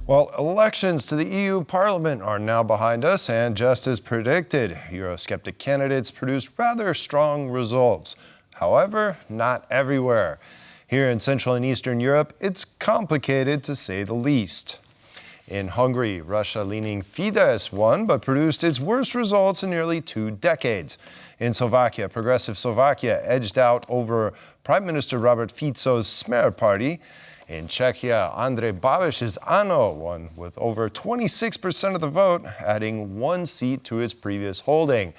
Well, elections to the EU Parliament are now behind us, and just as predicted, eurosceptic candidates produced rather strong results. However, not everywhere. Here in Central and Eastern Europe, it's complicated to say the least. In Hungary, Russia-leaning Fidesz won, but produced its worst results in nearly 2 decades. In Slovakia, Progressive Slovakia edged out over Prime Minister Robert Fico's Smer party. In Czechia, Andrej Babiš's ANO won with over 26% of the vote, adding 1 seat to its previous holding.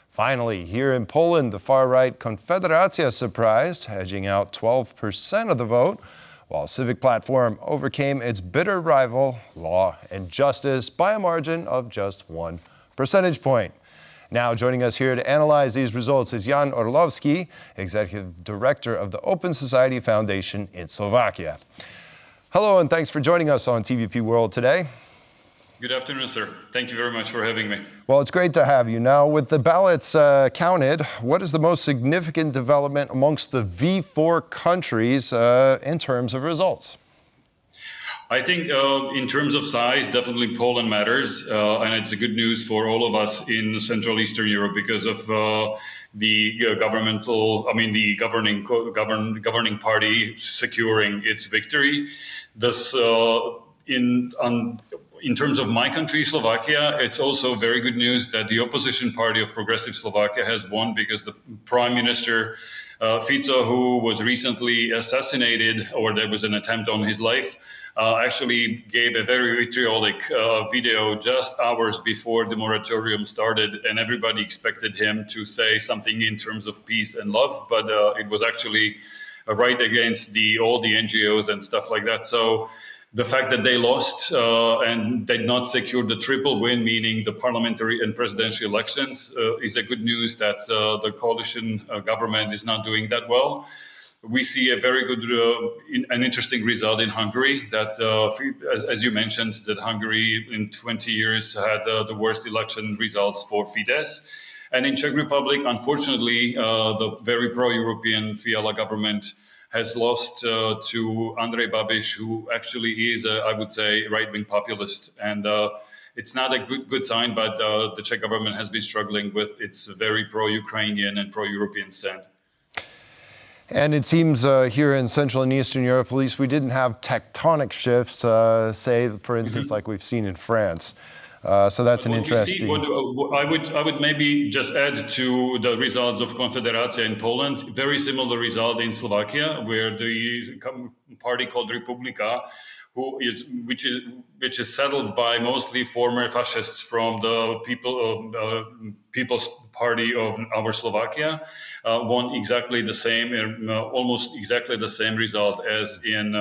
Finally, here in Poland, the far-right Konfederacja surprised, edging out 12% of the vote, while Civic Platform overcame its bitter rival, Law and Justice, by a margin of just 1 percentage point. Now joining us here to analyze these results is Jan Orlovski, Executive Director of the Open Society Foundation in Slovakia. Hello, and thanks for joining us on TVP World today. Good afternoon, sir. Thank you very much for having me. Well, it's great to have you. Now, with the ballots counted, what is the most significant development amongst the V4 countries in terms of results? I think in terms of size, definitely Poland matters, and it's a good news for all of us in Central Eastern Europe because of the governing party securing its victory. Thus, in terms of my country, Slovakia, it's also very good news that the opposition party of Progressive Slovakia has won because the Prime Minister Fico, who was recently assassinated, or there was an attempt on his life, actually gave a very vitriolic video just hours before the moratorium started, and everybody expected him to say something in terms of peace and love, but it was actually right against all the NGOs and stuff like that. So the fact that they lost and did not secure the triple win, meaning the parliamentary and presidential elections, is a good news that the coalition government is not doing that well. We see a very good and interesting result in Hungary that, as you mentioned, that Hungary in 20 years had the worst election results for Fidesz. And in Czech Republic, unfortunately, the very pro-European Fiala government has lost to Andrej Babiš, who actually is, I would say, right-wing populist. And it's not a good sign, but the Czech government has been struggling with its very pro-Ukrainian and pro-European stand. And it seems here in Central and Eastern Europe, at least, we didn't have tectonic shifts, say, for instance, like we've seen in France. So that's an interesting... I would maybe just add to the results of Konfederacja in Poland, very similar result in Slovakia, where the party called Republika, which is settled by mostly former fascists from the People's Party of our Slovakia, won exactly the same, almost exactly the same result as in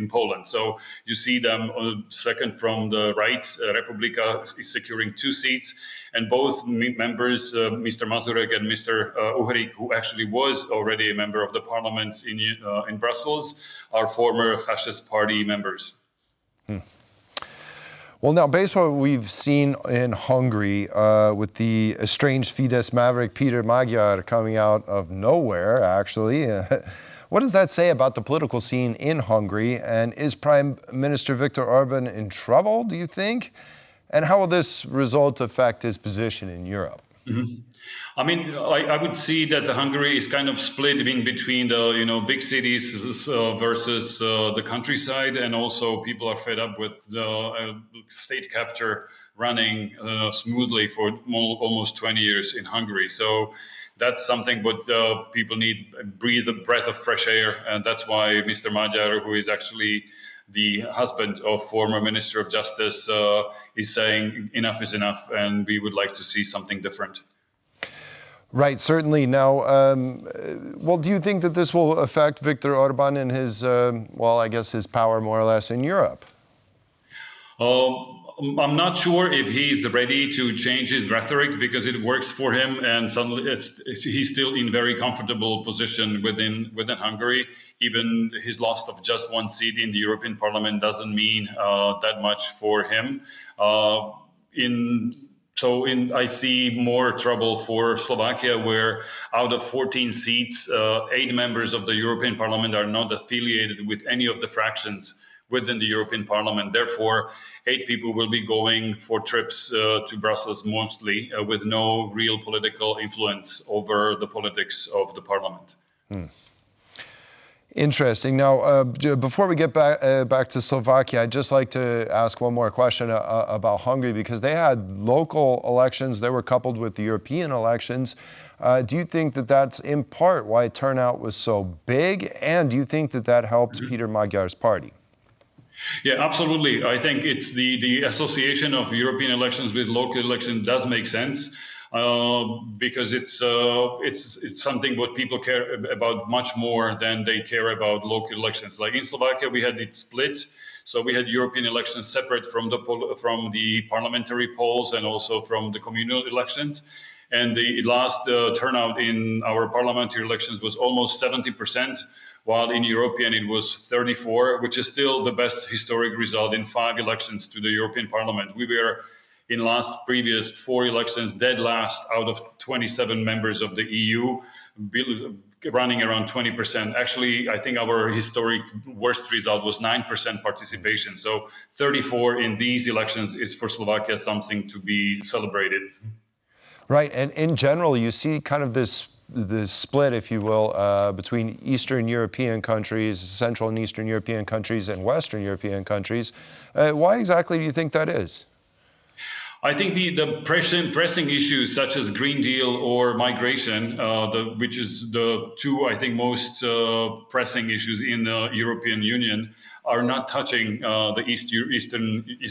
Poland. So you see them second from the right. Republika is securing 2 seats, and both members, Mr. Mazurek and Mr. Uhrik, who actually was already a member of the parliament in Brussels, are former fascist party members. Well, now, based on what we've seen in Hungary, with the estranged Fidesz maverick Peter Magyar coming out of nowhere, actually, what does that say about the political scene in Hungary? And is Prime Minister Viktor Orban in trouble, do you think? And how will this result affect his position in Europe? Mm-hmm. I mean, I would see that Hungary is kind of split in between the big cities versus the countryside, and also people are fed up with the state capture running smoothly for almost 20 years in Hungary. So that's something what people need, breathe a breath of fresh air, and that's why Mr. Magyar, who is actually the husband of former Minister of Justice, is saying enough is enough, and we would like to see something different. Right, certainly. Now, well, do you think that this will affect Viktor Orban and his, I guess his power more or less in Europe? I'm not sure if he's ready to change his rhetoric because it works for him, and suddenly he's still in very comfortable position within Hungary. Even his loss of just 1 seat in the European Parliament doesn't mean that much for him. I see more trouble for Slovakia, where out of 14 seats, 8 members of the European Parliament are not affiliated with any of the fractions within the European Parliament. Therefore, 8 people will be going for trips to Brussels mostly with no real political influence over the politics of the Parliament. Interesting. Now, before we get back to Slovakia, I'd just like to ask one more question about Hungary, because they had local elections that were coupled with the European elections. Do you think that that's in part why turnout was so big? And do you think that that helped Peter Magyar's party? Yeah, absolutely. I think it's the association of European elections with local elections does make sense. Because it's something what people care about much more than they care about local elections. Like in Slovakia, we had it split, so we had European elections separate from the parliamentary polls and also from the communal elections. And the last turnout in our parliamentary elections was almost 70%, while in European it was 34%, which is still the best historic result in 5 elections to the European Parliament. We were in previous 4 elections, dead last out of 27 members of the EU, running around 20%. Actually, I think our historic worst result was 9% participation. So 34 in these elections is for Slovakia something to be celebrated. Right, and in general, you see kind of this split, if you will, between Eastern European countries, Central and Eastern European countries, and Western European countries. Why exactly do you think that is? I think the pressing issues such as Green Deal or migration, which is the 2, I think, most pressing issues in the European Union, are not touching the East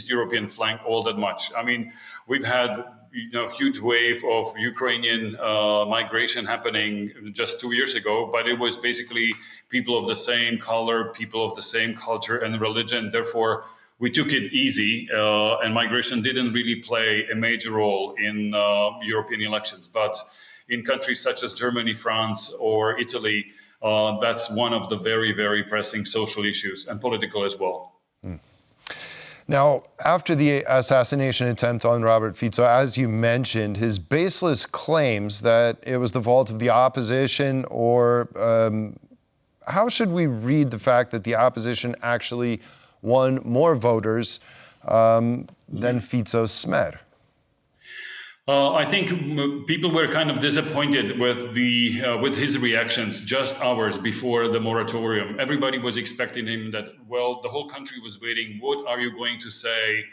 European flank all that much. I mean, we've had huge wave of Ukrainian migration happening just 2 years ago, but it was basically people of the same color, people of the same culture and religion. Therefore, we took it easy, and migration didn't really play a major role in European elections. But in countries such as Germany, France, or Italy, that's one of the very, very pressing social issues, and political as well. Now, after the assassination attempt on Robert Fico, as you mentioned, his baseless claims that it was the fault of the opposition, or how should we read the fact that the opposition actually won more voters than Fico's Smer? I think people were kind of disappointed with his reactions just hours before the moratorium. Everybody was expecting him that, well, the whole country was waiting. What are you going to say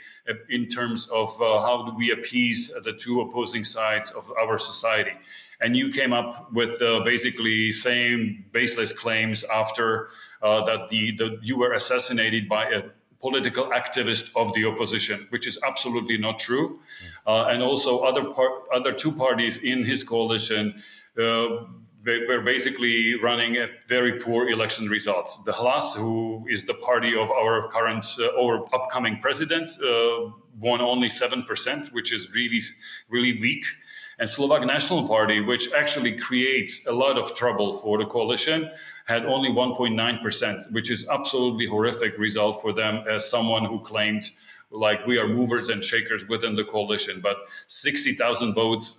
in terms of how do we appease the 2 opposing sides of our society? And you came up with basically same baseless claims after that you were assassinated by a political activist of the opposition, which is absolutely not true. And also other 2 parties in his coalition were basically running a very poor election results. The Hlas, who is the party of our current or upcoming president, won only 7%, which is really, really weak. And Slovak National Party, which actually creates a lot of trouble for the coalition, had only 1.9%, which is absolutely horrific result for them as someone who claimed like we are movers and shakers within the coalition. But 60,000 votes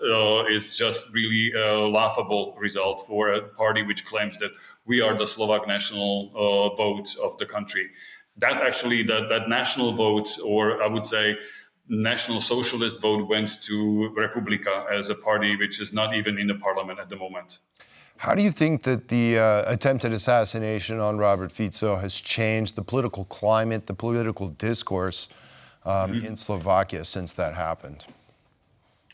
is just really a laughable result for a party which claims that we are the Slovak national vote of the country. That actually, that national vote, or I would say National Socialist vote, went to Republika as a party which is not even in the parliament at the moment. How do you think that the attempted assassination on Robert Fico has changed the political climate, the political discourse in Slovakia since that happened?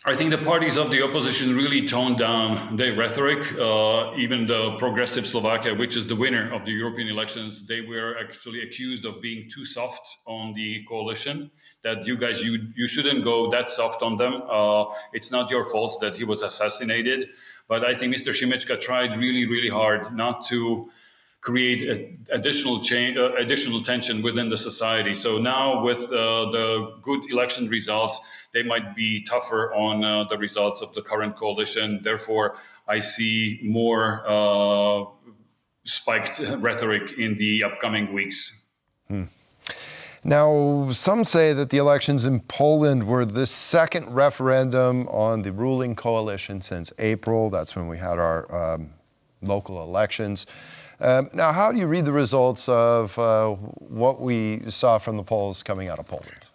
I think the parties of the opposition really toned down their rhetoric. Even the Progressive Slovakia, which is the winner of the European elections, they were actually accused of being too soft on the coalition, that you guys, you shouldn't go that soft on them. It's not your fault that he was assassinated. But I think Mr. Šimečka tried really, really hard not to create additional tension within the society. So now with the good election results, they might be tougher on the results of the current coalition. Therefore, I see more spiked rhetoric in the upcoming weeks. Now, some say that the elections in Poland were the second referendum on the ruling coalition since April. That's when we had our local elections. Now, how do you read the results of what we saw from the polls coming out of Poland?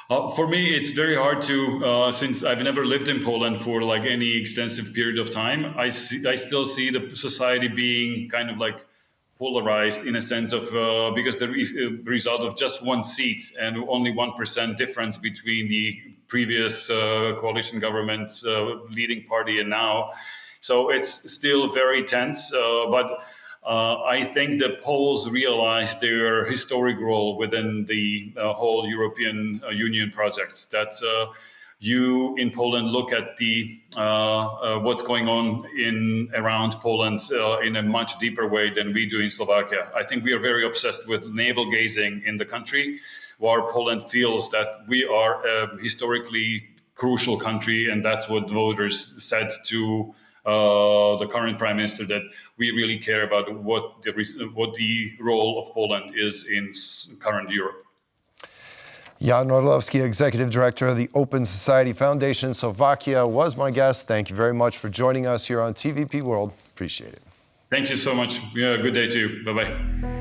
For me, it's very hard to, since I've never lived in Poland for like any extensive period of time, I still see the society being kind of like polarized in a sense of, because the result of just one seat and only 1% difference between the previous coalition government leading party and now. So it's still very tense, but I think the Poles realize their historic role within the whole European Union project. That you in Poland look at the what's going on around Poland in a much deeper way than we do in Slovakia. I think we are very obsessed with navel gazing in the country, while Poland feels that we are a historically crucial country, and that's what voters said to the current prime minister, that we really care about what the role of Poland is in current Europe. Jan Orlovski, Executive Director of the Open Society Foundation Slovakia, was my guest. Thank you very much for joining us here on TVP World. Appreciate it. Thank you so much. Yeah, good day to you. Bye-bye.